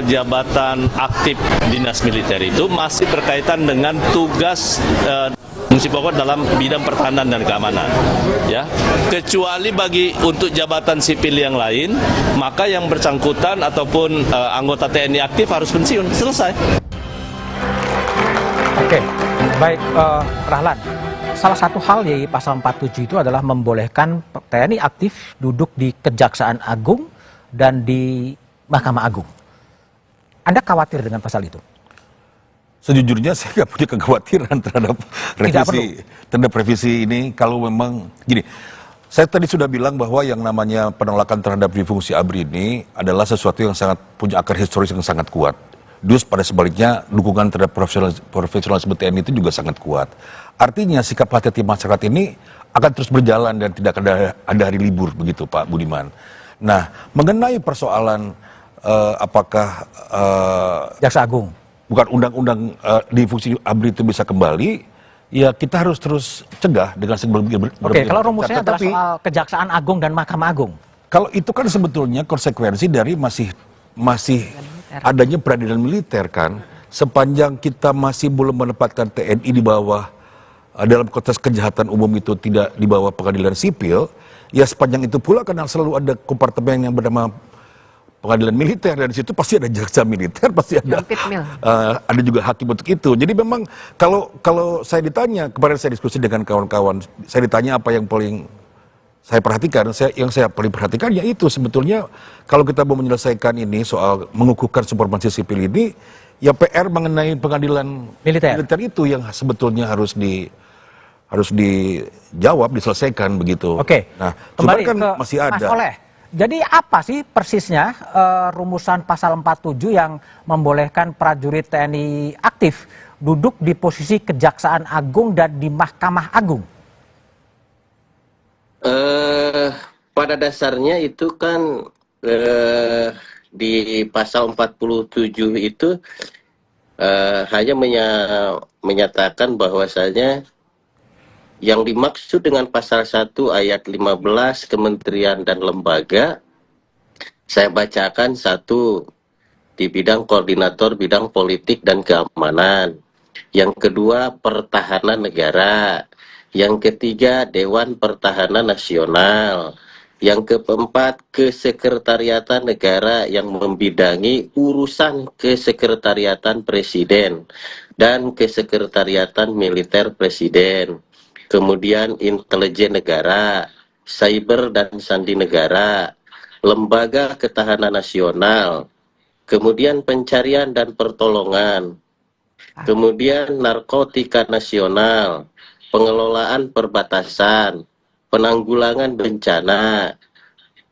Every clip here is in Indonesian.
Jabatan aktif dinas militer itu masih berkaitan dengan tugas fungsi pokok dalam bidang pertahanan dan keamanan, ya. Kecuali untuk jabatan sipil yang lain, maka yang bersangkutan ataupun anggota TNI aktif harus pensiun. Selesai. Oke, baik, Rahlan. Salah satu hal di pasal 47 itu adalah membolehkan TNI aktif duduk di Kejaksaan Agung dan di Mahkamah Agung. Anda khawatir dengan pasal itu? Sejujurnya saya nggak punya kekhawatiran terhadap revisi ini. Kalau memang gini, saya tadi sudah bilang bahwa yang namanya penolakan terhadap fungsi ABRI ini adalah sesuatu yang sangat punya akar historis yang sangat kuat. Dus pada sebaliknya dukungan terhadap profesionalisme TNI itu juga sangat kuat. Artinya sikap hati-hati masyarakat ini akan terus berjalan dan tidak ada hari libur, begitu Pak Budiman. Nah, mengenai persoalan apakah Jaksa Agung, bukan undang-undang di fungsi ABRI itu bisa kembali, ya kita harus terus cegah dengan Oke, kalau rumusnya adalah soal Kejaksaan Agung dan Mahkamah Agung. Kalau itu kan sebetulnya konsekuensi dari masih adanya peradilan militer kan, sepanjang kita masih belum menempatkan TNI di bawah dalam konteks kejahatan umum itu tidak di bawah pengadilan sipil, ya sepanjang itu pula kan selalu ada kompartemen yang bernama pengadilan militer, dan di situ pasti ada jaksa militer, pasti ada ada juga hakim untuk itu. Jadi memang kalau saya ditanya, kemarin saya diskusi dengan kawan-kawan, saya ditanya apa yang paling saya perhatikan, yang saya paling perhatikan yaitu sebetulnya kalau kita mau menyelesaikan ini soal mengukuhkan supremasi sipil ini, ya PR mengenai pengadilan militer itu yang sebetulnya harus dijawab, diselesaikan begitu. Oke. Nah, kembali kan ke masih ada. Mas Oleh. Jadi apa sih persisnya rumusan pasal 47 yang membolehkan prajurit TNI aktif duduk di posisi Kejaksaan Agung dan di Mahkamah Agung? Pada dasarnya itu kan di pasal 47 itu hanya menyatakan bahwasanya yang dimaksud dengan pasal 1 ayat 15 kementerian dan lembaga, saya bacakan satu, di bidang koordinator bidang politik dan keamanan. Yang kedua, pertahanan negara. Yang ketiga, Dewan Pertahanan Nasional. Yang keempat, kesekretariatan negara yang membidangi urusan kesekretariatan presiden dan kesekretariatan militer presiden. Kemudian intelijen negara, cyber dan sandi negara, lembaga ketahanan nasional, kemudian pencarian dan pertolongan, kemudian narkotika nasional, pengelolaan perbatasan, penanggulangan bencana,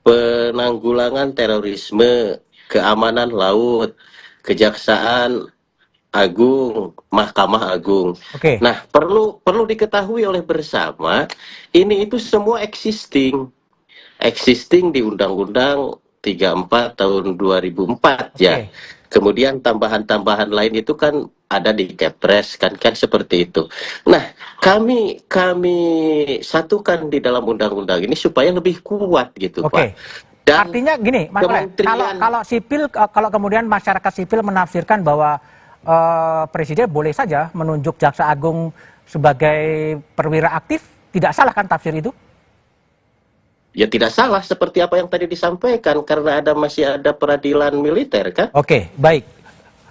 penanggulangan terorisme, keamanan laut, Kejaksaan Agung, Mahkamah Agung. Oke. Nah, perlu diketahui oleh bersama, ini itu semua existing di Undang-Undang 34 tahun 2004 ya. Kemudian tambahan-tambahan lain itu kan ada di Kepres kan seperti itu. Nah, kami satukan di dalam undang-undang ini supaya lebih kuat gitu, Pak. Dan artinya gini, Mas Oleh, kalau kemudian masyarakat sipil menafsirkan bahwa Presiden boleh saja menunjuk Jaksa Agung sebagai perwira aktif, tidak salah kan tafsir itu? Ya tidak salah, seperti apa yang tadi disampaikan, karena masih ada peradilan militer kan? Oke, baik.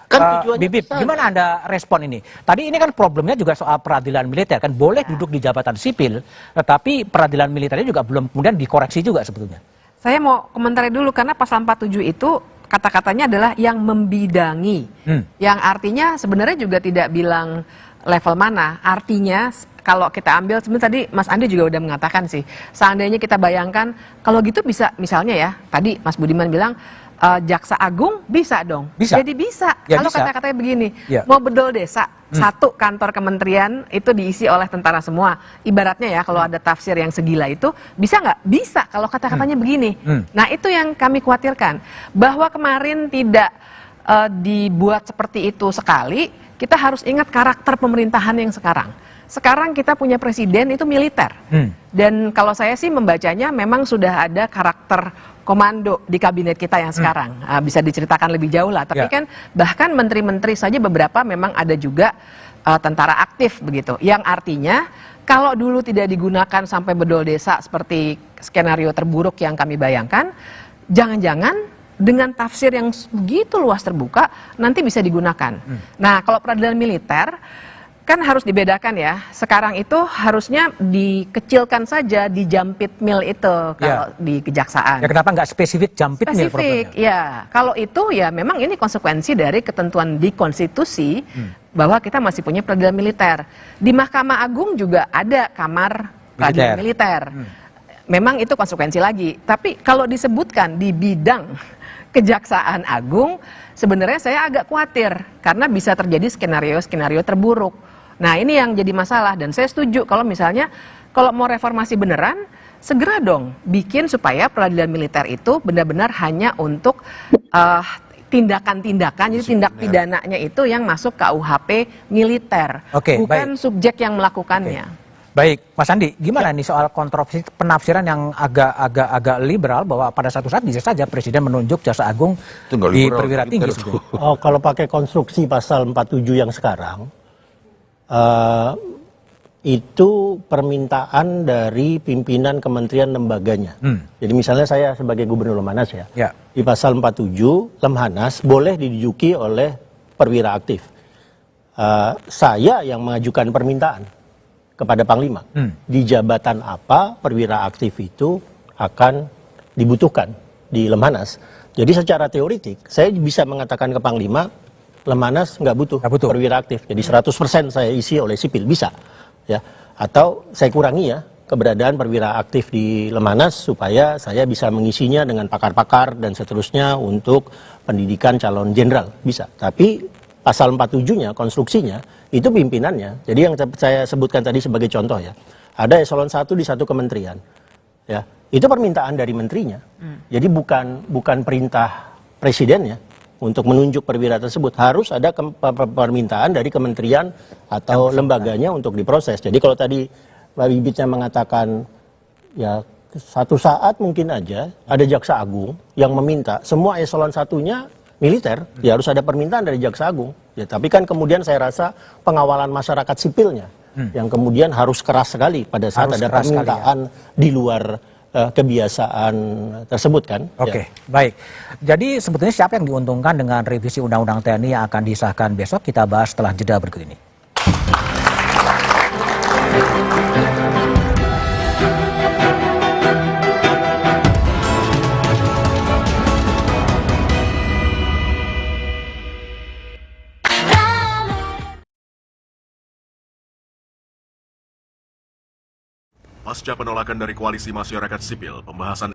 Kan Bibip, gimana Anda respon ini? Tadi ini kan problemnya juga soal peradilan militer, kan boleh duduk di jabatan sipil, tetapi peradilan militernya juga belum kemudian dikoreksi juga sebetulnya. Saya mau komentari dulu, karena pasal 47 itu kata-katanya adalah yang membidangi, yang artinya sebenarnya juga tidak bilang level mana. Artinya kalau kita ambil, sebenarnya tadi Mas Andi juga udah mengatakan sih, seandainya kita bayangkan kalau gitu bisa, misalnya ya, tadi Mas Budiman bilang Jaksa Agung bisa dong. Bisa. Jadi bisa. Ya, kalau bisa. kata-katanya begini, Ya. mau bedol desa, satu kantor kementerian itu diisi oleh tentara semua. Ibaratnya ya, kalau ada tafsir yang segila itu, bisa nggak? Bisa, kalau kata-katanya begini. Nah, itu yang kami khawatirkan. Bahwa kemarin tidak dibuat seperti itu sekali, kita harus ingat karakter pemerintahan yang sekarang. Sekarang kita punya presiden itu militer. Dan kalau saya sih membacanya memang sudah ada karakter komando di kabinet kita yang sekarang. Bisa diceritakan lebih jauh lah. Tapi Ya. kan bahkan menteri-menteri saja beberapa memang ada juga tentara aktif begitu. Yang artinya kalau dulu tidak digunakan sampai bedol desa seperti skenario terburuk yang kami bayangkan, jangan-jangan dengan tafsir yang begitu luas terbuka nanti bisa digunakan. Nah, kalau peradilan militer kan harus dibedakan ya. Sekarang itu harusnya dikecilkan saja di jampit mil itu kalau di kejaksaan. Ya kenapa nggak spesifik jampit nih Spesifik, problemnya? ya. Kalau itu ya memang ini konsekuensi dari ketentuan di konstitusi bahwa kita masih punya peradilan militer. Di Mahkamah Agung juga ada kamar peradilan militer. Memang itu konsekuensi lagi. Tapi kalau disebutkan di bidang Kejaksaan Agung, sebenarnya saya agak khawatir karena bisa terjadi skenario-skenario terburuk. Nah, ini yang jadi masalah dan saya setuju kalau misalnya kalau mau reformasi beneran, segera dong bikin supaya peradilan militer itu benar-benar hanya untuk tindakan-tindakan, jadi tindak pidananya itu yang masuk KUHP militer, Oke, bukan subjek yang melakukannya. Baik, Mas Andi, gimana nih soal kontroversi penafsiran yang agak liberal bahwa pada satu saat bisa saja Presiden menunjuk Jaksa Agung Itu nggak di liberal, perwira tinggi militer. sebetulnya. Oh, kalau pakai konstruksi pasal 47 yang sekarang, itu permintaan dari pimpinan kementerian lembaganya. Jadi misalnya saya sebagai Gubernur Lemhanas ya, di pasal 47 Lemhanas boleh diduduki oleh perwira aktif. Saya yang mengajukan permintaan kepada Panglima. Di jabatan apa perwira aktif itu akan dibutuhkan di Lemhanas. Jadi secara teoritik, saya bisa mengatakan ke Panglima, Lemhanas nggak butuh perwira aktif. Jadi 100% saya isi oleh sipil, bisa. Ya. Atau saya kurangi ya, keberadaan perwira aktif di Lemhanas supaya saya bisa mengisinya dengan pakar-pakar dan seterusnya untuk pendidikan calon jenderal. Bisa. Tapi pasal 47-nya, konstruksinya, itu pimpinannya. Jadi yang saya sebutkan tadi sebagai contoh ya, ada eselon 1 di satu kementerian. Ya, itu permintaan dari menterinya. Jadi bukan perintah presidennya untuk menunjuk perwira tersebut. Harus ada permintaan dari kementerian atau lembaganya untuk diproses. Jadi kalau tadi Mbak Bibitnya mengatakan ya satu saat mungkin aja ada Jaksa Agung yang meminta semua eselon 1-nya militer, ya harus ada permintaan dari Jaksa Agung. Ya, tapi kan kemudian saya rasa pengawalan masyarakat sipilnya yang kemudian harus keras sekali pada saat ada permintaan di luar kebiasaan tersebut kan. Oke, baik. Jadi sebetulnya siapa yang diuntungkan dengan revisi Undang-Undang TNI yang akan disahkan besok? Kita bahas setelah jeda berikut ini. Pasca penolakan dari Koalisi Masyarakat Sipil, pembahasan